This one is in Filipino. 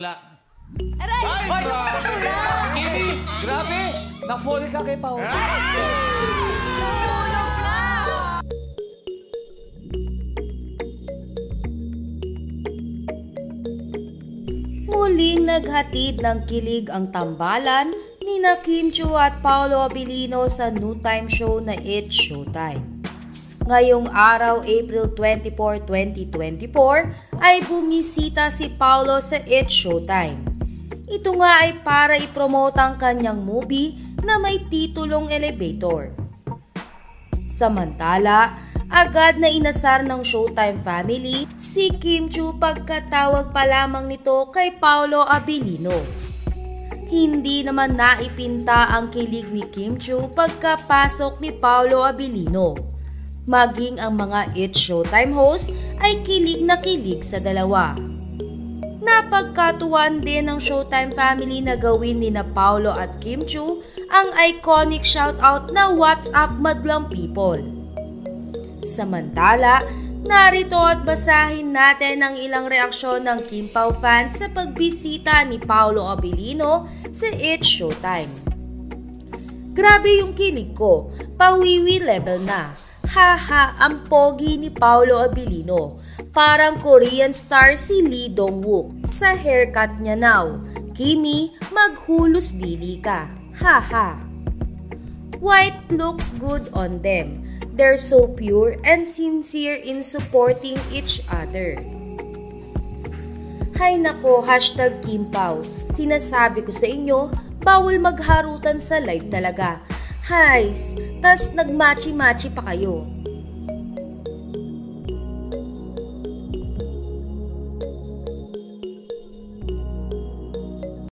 Aray! Ay, grabe! Easy! Grabe! Na-fall ka kay Paolo. Muling naghatid ng kilig ang tambalan ni Kim Chiu at Paolo Abilino sa noontime show na It's Showtime. Ngayong araw, April 24, 2024, ay bumisita si Paolo sa It's Showtime. Ito nga ay para ipromote ang kanyang movie na may titulong Elevator. Samantala, agad na inasar ng Showtime family si Kim Chiu pagkatawag pa lamang nito kay Paolo Abilino. Hindi naman naipinta ang kilig ni Kim Chiu pagkapasok ni Paolo Abilino. Maging ang mga It's Showtime host ay kilig na kilig sa dalawa. Napagkatuwaan din ng Showtime family na gawin ni na Paolo at Kim Chiu ang iconic shoutout na "What's up madlang people?" Samantala, narito at basahin natin ang ilang reaksyon ng Kim Pao fans sa pagbisita ni Paolo Abilino sa It's Showtime. Grabe yung kilig ko, pawiwi level na. Haha, ang pogi ni Paolo Abilino. Parang Korean star si Lee Dong-wook. Sa haircut niya now. Kimi, maghulos dili ka. Haha. White looks good on them. They're so pure and sincere in supporting each other. Hay nako, hashtag Kim Pao. Sinasabi ko sa inyo, bawal magharutan sa live talaga. Hays, tas nagmachi-machi pa kayo.